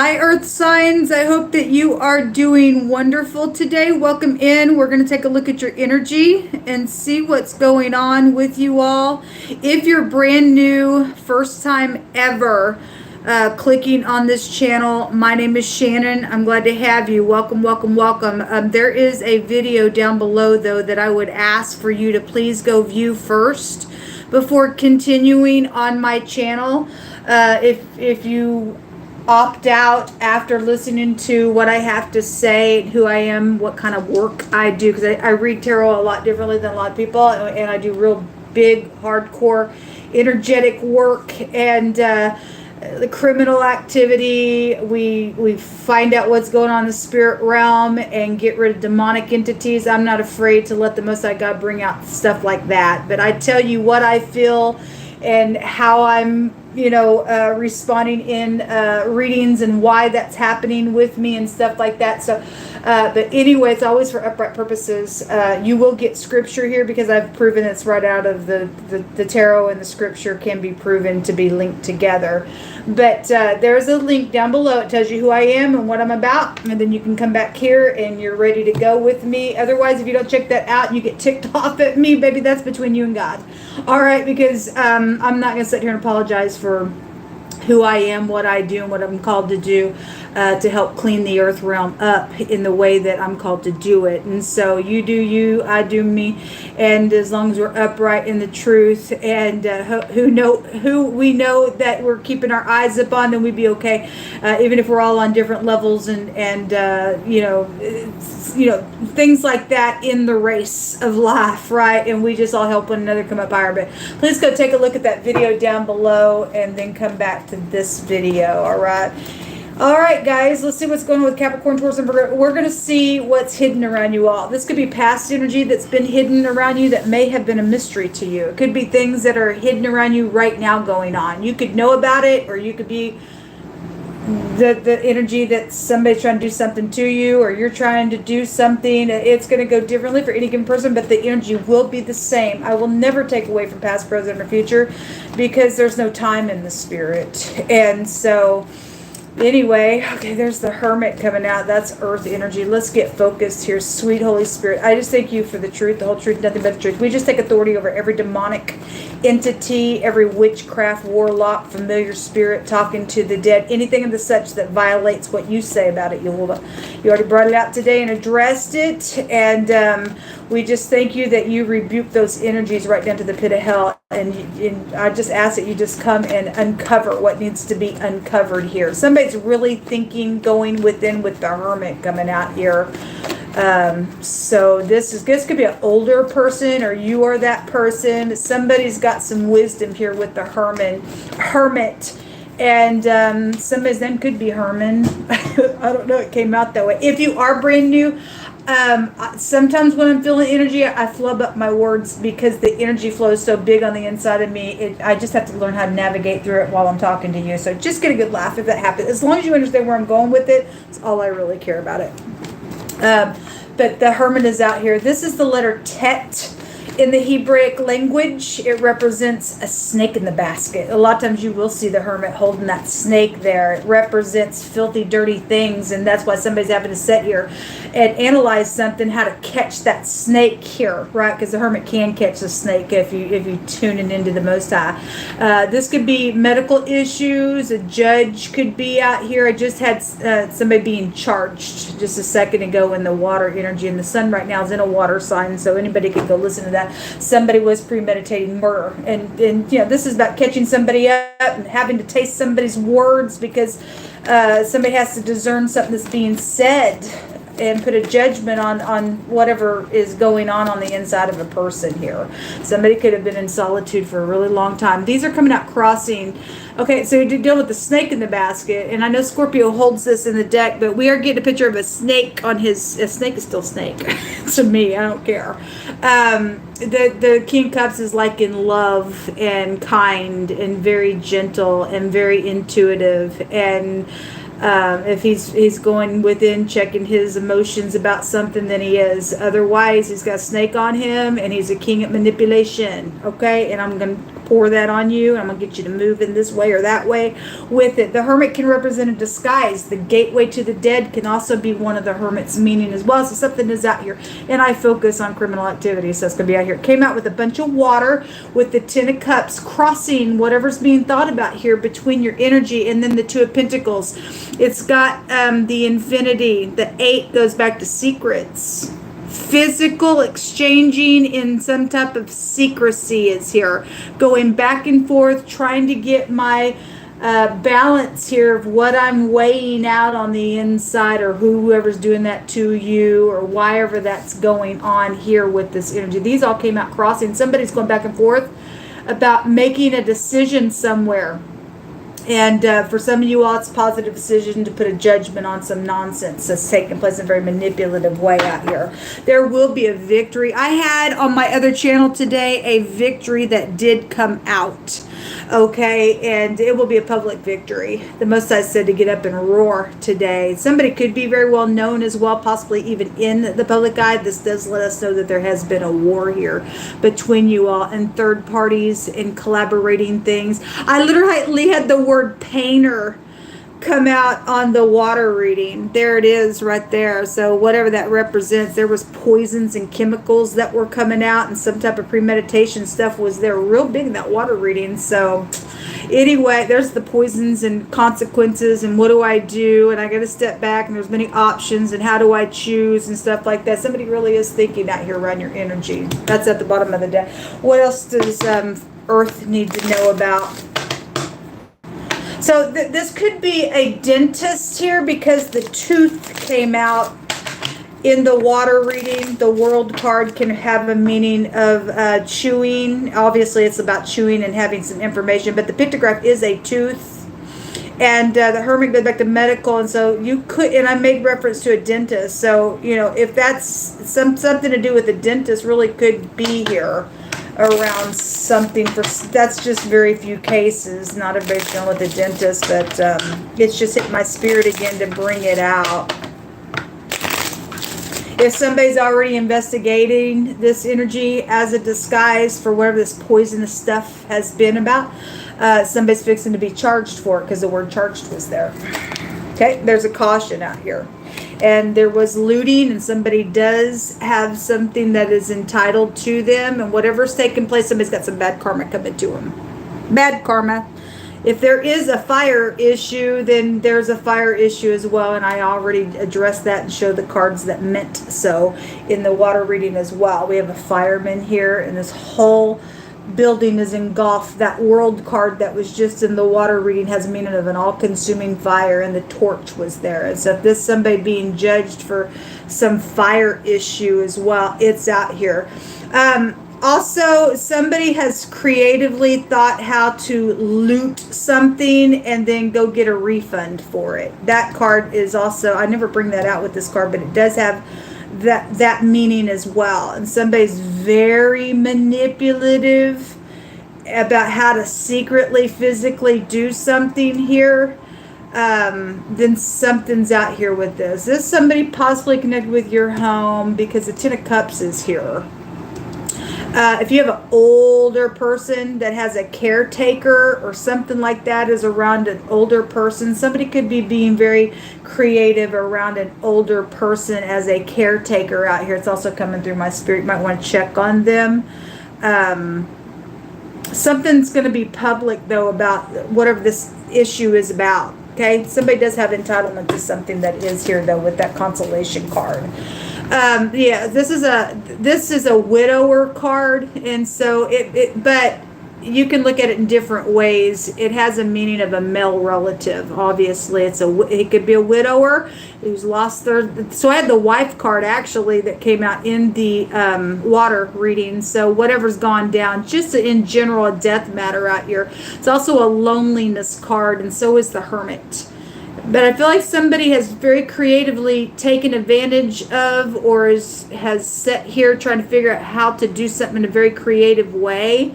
Hi, Earth signs. I hope that you are doing wonderful today. Welcome in. We're going to take a look at your energy and see what's going on with you all. If you're brand new, first time ever clicking on this channel, my name is Shannon. I'm glad to have you. Welcome, welcome, welcome. There is a video down below, though, that I would ask for you to please go view first before continuing on my channel. If you opt out after listening to what I have to say, who I am, what kind of work I do, because I read tarot a lot differently than a lot of people, and I do real big, hardcore, energetic work and the criminal activity. We find out what's going on in the spirit realm and get rid of demonic entities. I'm not afraid to let the Most High God bring out stuff like that, but I tell you what I feel and how I'm responding in readings and why that's happening with me and stuff like that. So but anyway, it's always for upright purposes. You will get scripture here because I've proven it's right out of the tarot, and the scripture can be proven to be linked together. But there's a link down below. It tells you who I am and what I'm about, and then you can come back here and you're ready to go with me. Otherwise, if you don't check that out, you get ticked off at me, baby. That's between you and God. All right, because I'm not going to sit here and apologize for who I am, what I do, and what I'm called to do to help clean the earth realm up in the way that I'm called to do it. And so you do you, I do me, and as long as we're upright in the truth and who we know that we're keeping our eyes upon, then we'd be okay. Even if we're all on different levels and things like that in the race of life, right? And we just all help one another come up higher. But please go take a look at that video down below and then come back to this video. All right, guys, let's see what's going on with Capricorn, Taurus, and Virgo. We're going to see what's hidden around you all. This could be past energy that's been hidden around you that may have been a mystery to you. It could be things that are hidden around you right now going on. You could know about it, or you could be the energy that somebody's trying to do something to you, or you're trying to do something. It's going to go differently for any given person, but the energy will be the same. I will never take away from past, present, or future because there's no time in the spirit. And so anyway, okay, there's the Hermit coming out. That's earth energy. Let's get focused here. Sweet Holy Spirit, I just thank you for the truth, the whole truth, nothing but the truth. We just take authority over every demonic entity, every witchcraft, warlock, familiar spirit, talking to the dead, anything of the such that violates what you say about it. You already brought it out today and addressed it, and we just thank you that you rebuke those energies right down to the pit of hell. And I just ask that you just come and uncover what needs to be uncovered here. Somebody's really thinking, going within with the Hermit coming out here. So this could be an older person, or you are that person. Somebody's got some wisdom here with the Hermit. And somebody's name could be Herman. I don't know, it came out that way. If you are brand new, sometimes when I'm feeling energy, I flub up my words because the energy flows so big on the inside of me. I just have to learn how to navigate through it while I'm talking to you. So just get a good laugh if that happens. As long as you understand where I'm going with it, that's all I really care about it. But the Hermit is out here. This is the letter Tet. In the Hebraic language, it represents a snake in the basket. A lot of times you will see the Hermit holding that snake there. It represents filthy, dirty things, and that's why somebody's having to sit here and analyze something, how to catch that snake here, right? Because the Hermit can catch the snake if you tune it into the Most High. This could be medical issues. A judge could be out here. I just had somebody being charged just a second ago in the water energy, and the sun right now is in a water sign, so anybody could go listen to that. Somebody was premeditating murder, and this is about catching somebody up and having to taste somebody's words because somebody has to discern something that's being said and put a judgment on whatever is going on the inside of a person here. Somebody could have been in solitude for a really long time. These are coming out crossing. Okay, so we deal with the snake in the basket, and I know Scorpio holds this in the deck, but we are getting a picture of a snake on his. A snake is still snake to me. I don't care. The King of Cups is like in love and kind and very gentle and very intuitive, and if he's going within checking his emotions about something, then he is. Otherwise, he's got a snake on him, and he's a king at manipulation. Okay, and I'm going to pour that on you. I'm going to get you to move in this way or that way with it. The Hermit can represent a disguise. The gateway to the dead can also be one of the Hermit's meaning as well. So something is out here. And I focus on criminal activity, so it's going to be out here. It came out with a bunch of water with the Ten of Cups crossing whatever's being thought about here between your energy, and then the Two of Pentacles. It's got the Infinity. The 8 goes back to secrets. Physical exchanging in some type of secrecy is here. Going back and forth, trying to get my balance here of what I'm weighing out on the inside, or whoever's doing that to you, or whatever that's going on here with this energy. These all came out crossing. Somebody's going back and forth about making a decision somewhere. And for some of you all, it's a positive decision to put a judgment on some nonsense that's taking place in a very manipulative way out here. There will be a victory. I had on my other channel today a victory that did come out. Okay, and it will be a public victory. The Most High said to get up and roar today. Somebody could be very well known as well, possibly even in the public eye. This does let us know that there has been a war here between you all and third parties in collaborating things. I literally had the word painter come out on the water reading. There it is right there. So whatever that represents, there was poisons and chemicals that were coming out, and some type of premeditation stuff was there real big in that water reading. So anyway, there's the poisons and consequences, and what do I do, and I got to step back, and there's many options, and how do I choose and stuff like that. Somebody really is thinking out here around your energy. That's at the bottom of the deck. What else does Earth need to know about? So this could be a dentist here, because the tooth came out in the water reading. The World card can have a meaning of chewing. Obviously, it's about chewing and having some information, but the pictograph is a tooth. And the Hermit goes back to medical, and so you could, and I made reference to a dentist. So, you know, if that's something to do with a dentist, really could be here around something. For that's just very few cases. Not everybody's done with a dentist, but it's just hit my spirit again to bring it out. If somebody's already investigating this energy as a disguise for whatever this poisonous stuff has been about, somebody's fixing to be charged for it, because the word charged was there. Okay, there's a caution out here. And there was looting, and somebody does have something that is entitled to them, and whatever's taking place, somebody's got some bad karma coming to them. Bad karma. If there is a fire issue, then there's a fire issue as well, and I already addressed that and showed the cards that meant so in the water reading as well. We have a fireman here, and this whole building is engulfed. That World card that was just in the water reading has a meaning of an all-consuming fire, and the torch was there. And so if this is somebody being judged for some fire issue as well, it's out here. Also, somebody has creatively thought how to loot something and then go get a refund for it. That card is also, I never bring that out with this card, but it does have that meaning as well. And somebody's very manipulative about how to secretly, physically do something here. Then something's out here with this. This is somebody possibly connected with your home, because the Ten of Cups is here. If you have an older person that has a caretaker or something like that is around an older person, somebody could be being very creative around an older person as a caretaker out here. It's also coming through my spirit. You might want to check on them. Something's going to be public, though, about whatever this issue is about. Okay, somebody does have entitlement to something that is here, though, with that consolation card. Yeah, this is a widower card, and so but you can look at it in different ways. It has a meaning of a male relative. Obviously, it could be a widower who's lost their. So I had the wife card actually that came out in the water reading. So whatever's gone down, just in general, a death matter out here. It's also a loneliness card, and so is the Hermit. But I feel like somebody has very creatively taken advantage of, or has sat here trying to figure out how to do something in a very creative way.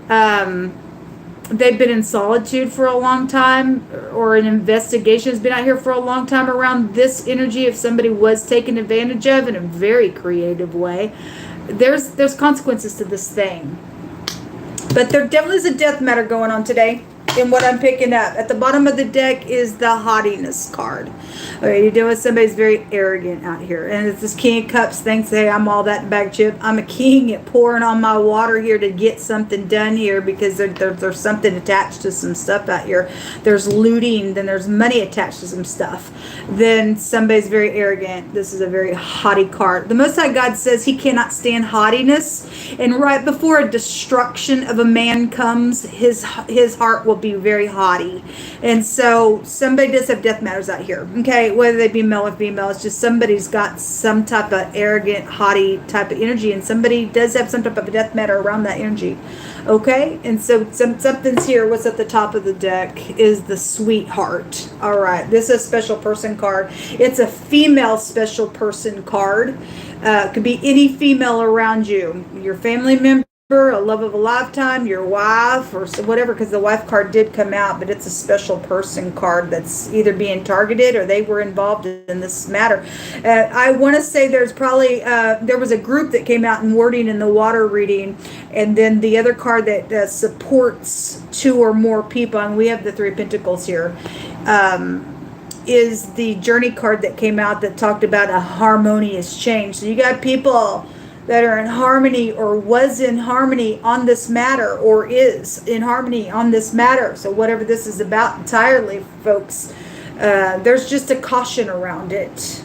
They've been in solitude for a long time, or an investigation has been out here for a long time around this energy. If somebody was taken advantage of in a very creative way, there's consequences to this thing. But there definitely is a death matter going on today in what I'm picking up. At the bottom of the deck is the haughtiness card. Okay, you're dealing with somebody who's very arrogant out here. And it's this King of Cups thinks, hey, I'm all that in bag chip. I'm a king at pouring on my water here to get something done here because there's something attached to some stuff out here. There's looting, then there's money attached to some stuff. Then somebody's very arrogant. This is a very haughty card. The Most High God says he cannot stand haughtiness. And right before a destruction of a man comes, his heart will be very haughty. And so somebody does have death matters out here. Okay, whether they be male or female, it's just somebody's got some type of arrogant, haughty type of energy, and somebody does have some type of a death matter around that energy. Okay, and so something's here. What's at the top of the deck is the sweetheart. All right, this is a special person card. It's a female special person card. Could be any female around you, your family member, a love of a lifetime, your wife, or whatever, because the wife card did come out, but it's a special person card that's either being targeted or they were involved in this matter. I want to say there's probably, there was a group that came out in wording in the water reading, and then the other card that supports two or more people, and we have the Three of Pentacles here, is the Journey card that came out that talked about a harmonious change. So you got people that are in harmony or was in harmony on this matter or is in harmony on this matter. So whatever this is about entirely, folks, there's just a caution around it.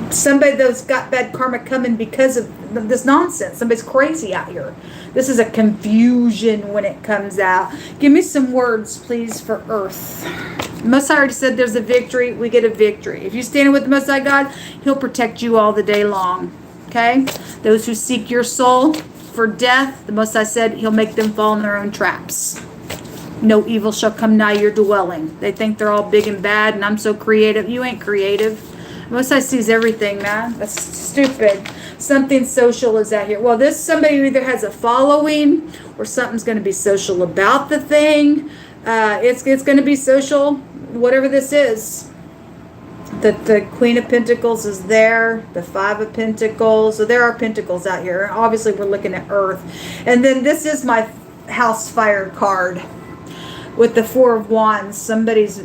Somebody that's got bad karma coming because of this nonsense. Somebody's crazy out here. This is a confusion when it comes out. Give me some words, please, for Earth. Most High already said there's a victory. We get a victory. If you stand with the Most High God, he'll protect you all the day long. Okay? Those who seek your soul for death, the Most High said he'll make them fall in their own traps. No evil shall come nigh your dwelling. They think they're all big and bad and I'm so creative. You ain't creative. The Most High sees everything, man. That's stupid. Something social is out here. Well, this somebody either has a following or something's going to be social about the thing. It's going to be social, whatever this is. The Queen of Pentacles is there, the Five of Pentacles. So there are pentacles out here. Obviously, we're looking at Earth. And then this is my House Fire card with the Four of Wands. Somebody's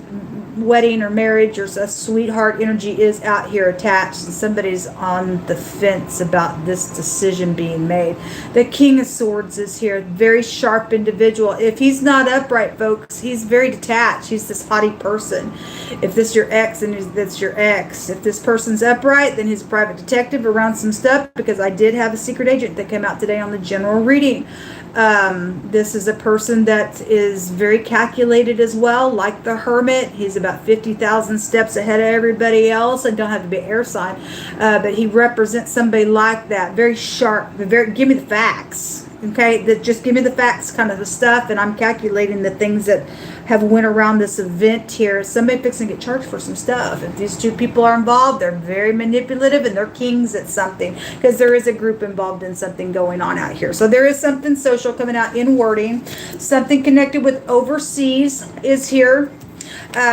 wedding or marriage or a sweetheart energy is out here attached, and somebody's on the fence about this decision being made. The King of Swords is here, very sharp individual. If he's not upright, folks, he's very detached. He's this haughty person. If this is your ex, then that's your ex. If this person's upright, then he's a private detective around some stuff, because I did have a secret agent that came out today on the general reading. This is a person that is very calculated as well, like the Hermit. He's about 50,000 steps ahead of everybody else, and don't have to be an air sign, but he represents somebody like that, very sharp, very, give me the facts, okay, that just give me the facts kind of the stuff, and I'm calculating the things that have went around this event here. Somebody fixing to get charged for some stuff. If these two people are involved, they're very manipulative and they're kings at something, because there is a group involved in something going on out here. So there is something social coming out in wording. Something connected with overseas is here.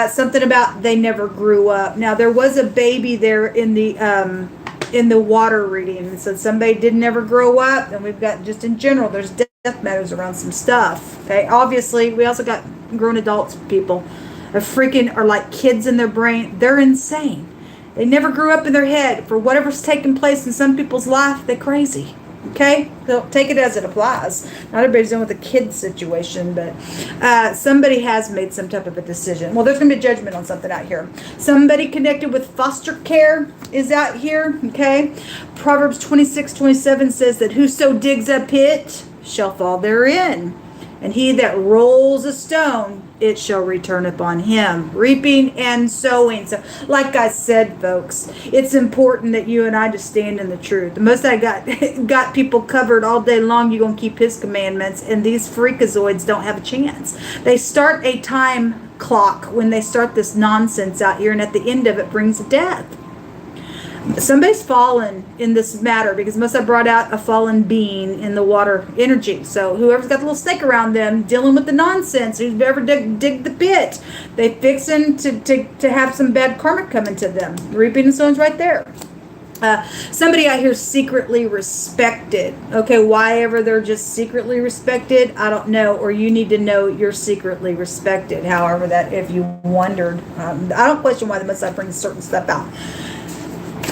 Something about they never grew up. Now there was a baby there in the water reading, and so somebody didn't ever grow up. And we've got, just in general, there's death matters around some stuff. Okay, obviously we also got grown adults, people are freaking, are like kids in their brain. They're insane. They never grew up in their head. For whatever's taking place in some people's life, they're crazy. Okay, so take it as it applies. Not everybody's dealing with a kid situation, but somebody has made some type of a decision. Well, there's going to be judgment on something out here. Somebody connected with foster care is out here. Okay, Proverbs 26:27 says that whoso digs a pit shall fall therein, and he that rolls a stone, it shall return upon him. Reaping and sowing. So, like I said, folks, it's important that you and I just stand in the truth. The Most I got people covered all day long. You're going to keep his commandments, and these freakazoids don't have a chance. They start a time clock when they start this nonsense out here, and at the end of it brings death. Somebody's fallen in this matter, because most I brought out a fallen being in the water energy. So whoever's got the little snake around them dealing with the nonsense, who's ever dig the pit, they fixing to have some bad karma coming to them. Reaping and sowing's right there. Somebody out here secretly respected. Okay, why ever they're just secretly respected, I don't know. Or you need to know you're secretly respected. However, that if you wondered, I don't question why the Most High brings certain stuff out.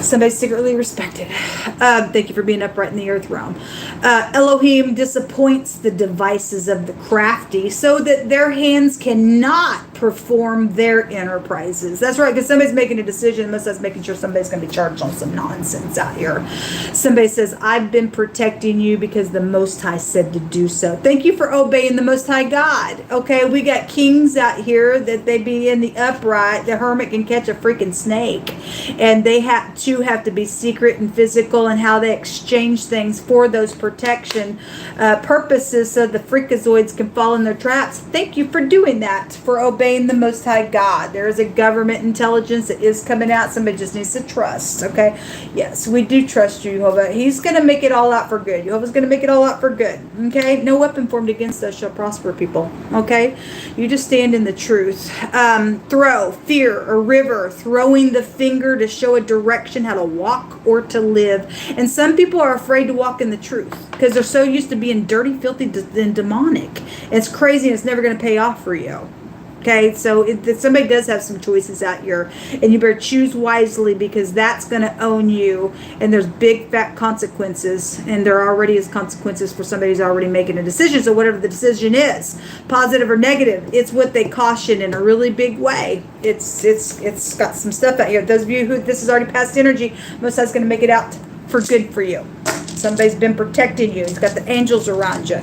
Somebody's secretly respected. Thank you for being upright in the earth realm. Elohim disappoints the devices of the crafty so that their hands cannot perform their enterprises. That's right, because somebody's making a decision. Most of us making sure somebody's going to be charged on some nonsense out here. Somebody says, I've been protecting you because the Most High said to do so. Thank you for obeying the Most High God. Okay, we got kings out here that they be in the upright. The hermit can catch a freaking snake. And they have to be secret and physical and how they exchange things for those protection purposes so the freakazoids can fall in their traps. Thank you for doing that, for obeying the Most High God. There is a government intelligence that is coming out. Somebody just needs to trust, okay? Yes, we do trust you, Jehovah. He's going to make it all out for good. Jehovah's going to make it all out for good, okay? No weapon formed against us shall prosper, people, okay? You just stand in the truth. Throw, fear, a river, throwing the finger to show a direction how to walk or to live. And some people are afraid to walk in the truth because they're so used to being dirty, filthy, and demonic. It's crazy and it's never going to pay off for you. Okay, so somebody does have some choices out here, and you better choose wisely because that's going to own you, and there's big fat consequences, and there already is consequences for somebody who's already making a decision. So whatever the decision is, positive or negative, it's what they caution in a really big way. It's got some stuff out here. Those of you who this is already past energy, most times going to make it out for good for you. Somebody's been protecting you. He's got the angels around you.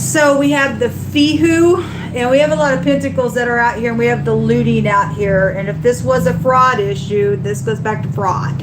So we have the Fihu, and we have a lot of pentacles that are out here, and we have the looting out here. And if this was a fraud issue, this goes back to fraud.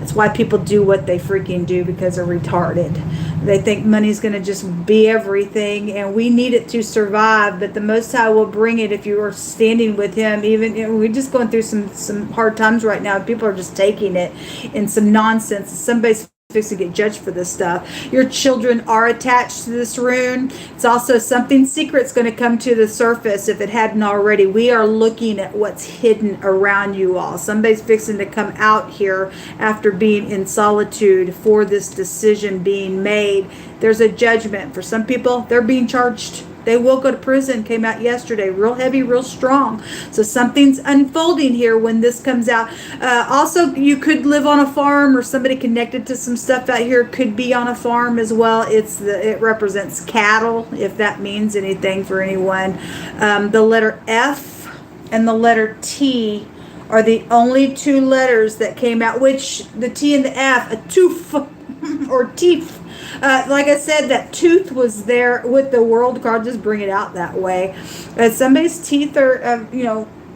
That's why people do what they freaking do, because they're retarded. They think money's going to just be everything, and we need it to survive. But the Most High will bring it if you are standing with Him. Even we're just going through some hard times right now. People are just taking it in some nonsense. Somebody's fixing to get judged for this stuff. Your children are attached to this rune. It's also something secret's going to come to the surface if it hadn't already. We are looking at what's hidden around you all. Somebody's fixing to come out here after being in solitude for this decision being made. There's a judgment. For some people, they're being charged. They will go to prison. Came out yesterday. Real heavy, real strong. So something's unfolding here when this comes out. Also, you could live on a farm, or somebody connected to some stuff out here could be on a farm as well. It represents cattle, if that means anything for anyone. The letter F and the letter T are the only two letters that came out, which the T and the F, a tooth or teeth. Like I said, that tooth was there with the world card. Just bring it out that way. Somebody's teeth are,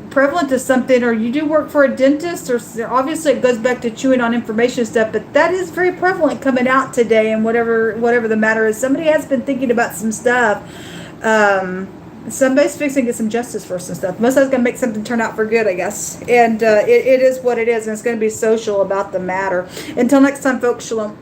prevalent to something, or you do work for a dentist, or obviously it goes back to chewing on information stuff, but that is very prevalent coming out today, and whatever the matter is. Somebody has been thinking about some stuff. Somebody's fixing to get some justice for some stuff. Most of us going to make something turn out for good, I guess. And it is what it is, and it's going to be social about the matter. Until next time, folks, shalom.